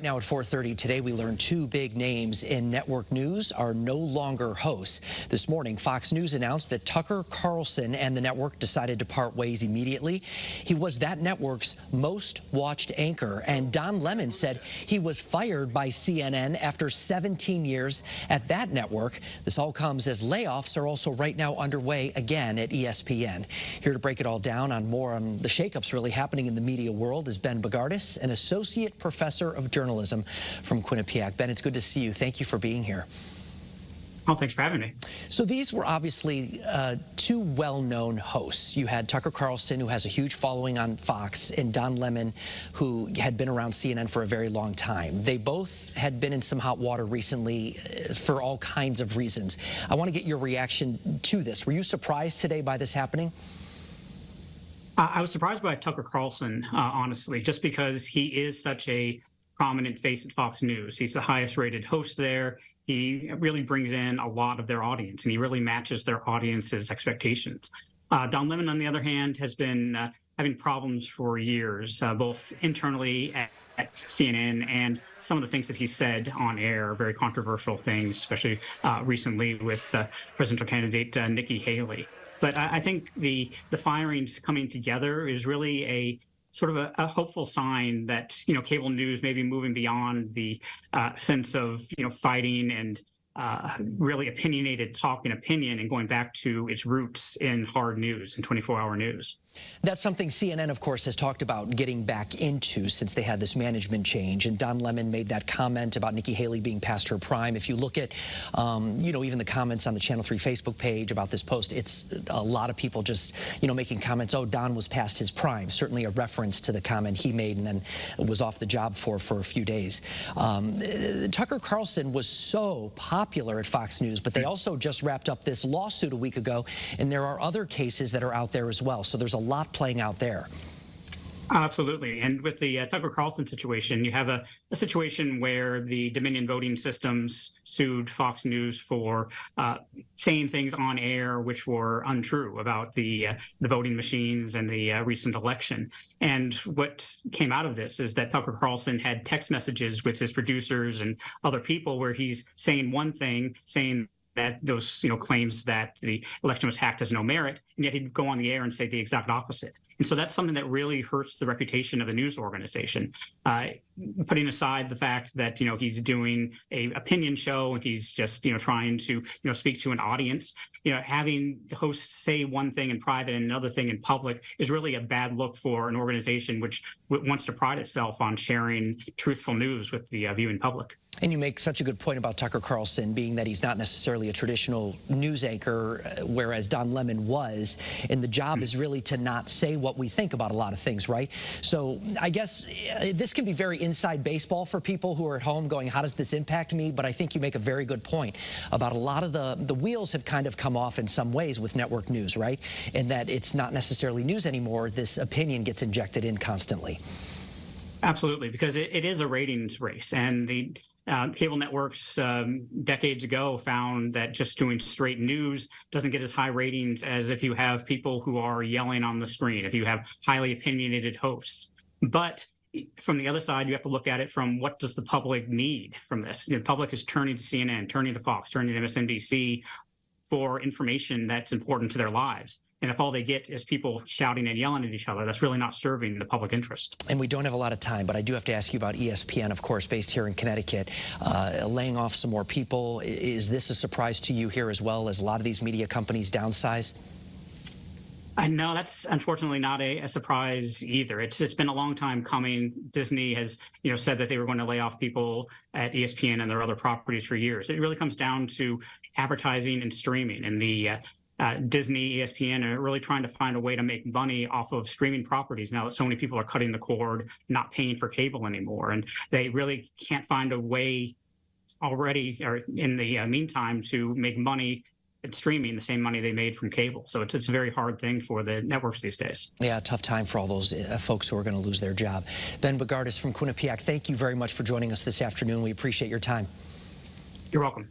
Now at 4:30 today, we learned two big names in network news are no longer hosts. This morning, Fox News announced that Tucker Carlson and the network decided to part ways immediately. He was that network's most watched anchor, and Don Lemon said he was fired by CNN after 17 years at that network. This all comes as layoffs are also right now underway again at ESPN. Here to break it all down on more on the shakeups really happening in the media world is Ben Bogardus, an associate professor of journalism from Quinnipiac. Ben, it's good to see you. Thank you for being here. Oh, thanks for having me. So these were obviously two well-known hosts. You had Tucker Carlson, who has a huge following on Fox, and Don Lemon, who had been around CNN for a very long time. They both had been in some hot water recently for all kinds of reasons. I want to get your reaction to this. Were you surprised today by this happening? I was surprised by Tucker Carlson, honestly, just because he is such a prominent face at Fox News. He's the highest rated host there. He really brings in a lot of their audience, and he really matches their audience's expectations. Don Lemon, on the other hand, has been having problems for years, both internally at CNN and some of the things that he said on air, very controversial things, especially recently with presidential candidate Nikki Haley. But I think the firings coming together is really a sort of a hopeful sign that, cable news may be moving beyond the sense of, fighting and really opinionated talk and opinion and going back to its roots in hard news and 24-hour news. That's something CNN, of course, has talked about getting back into since they had this management change. And Don Lemon made that comment about Nikki Haley being past her prime. If you look at, even the comments on the Channel 3 Facebook page about this post, it's a lot of people just, making comments, oh, Don was past his prime. Certainly a reference to the comment he made and then was off the job for a few days. Tucker Carlson was so popular at Fox News, but they also just wrapped up this lawsuit a week ago, and there are other cases that are out there as well. So there's a lot playing out there. Absolutely. And with the Tucker Carlson situation, you have a situation where the Dominion voting systems sued Fox News for saying things on air which were untrue about the voting machines and the recent election. And what came out of this is that Tucker Carlson had text messages with his producers and other people where he's saying one thing, saying that those claims that the election was hacked has no merit, and yet he'd go on the air and say the exact opposite. And so that's something that really hurts the reputation of a news organization. Putting aside the fact that he's doing a opinion show and he's just trying to speak to an audience, having the host say one thing in private and another thing in public is really a bad look for an organization which wants to pride itself on sharing truthful news with the viewing public. And you make such a good point about Tucker Carlson, being that he's not necessarily a traditional news anchor, whereas Don Lemon was, and the job is really to not say what we think about a lot of things, right? So I guess this can be very inside baseball for people who are at home going, how does this impact me? But I think you make a very good point about a lot of the wheels have kind of come off in some ways with network news, right? And that it's not necessarily news anymore. This opinion gets injected in constantly. Absolutely, because it is a ratings race, and the cable networks decades ago found that just doing straight news doesn't get as high ratings as if you have people who are yelling on the screen, if you have highly opinionated hosts. But from the other side, you have to look at it from what does the public need from this? The public is turning to CNN, turning to Fox, turning to MSNBC for information that's important to their lives. And if all they get is people shouting and yelling at each other, that's really not serving the public interest. And we don't have a lot of time, but I do have to ask you about ESPN, of course, based here in Connecticut, laying off some more people. Is this a surprise to you here as well as a lot of these media companies downsize? No, that's unfortunately not a surprise either. It's been a long time coming. Disney has said that they were going to lay off people at ESPN and their other properties for years. It really comes down to advertising and streaming, and the Disney, ESPN are really trying to find a way to make money off of streaming properties now that so many people are cutting the cord, not paying for cable anymore. And they really can't find a way already or in the meantime to make money at streaming the same money they made from cable. So it's a very hard thing for the networks these days. Yeah, tough time for all those folks who are going to lose their job. Ben Bogardus from Quinnipiac, thank you very much for joining us this afternoon. We appreciate your time. You're welcome.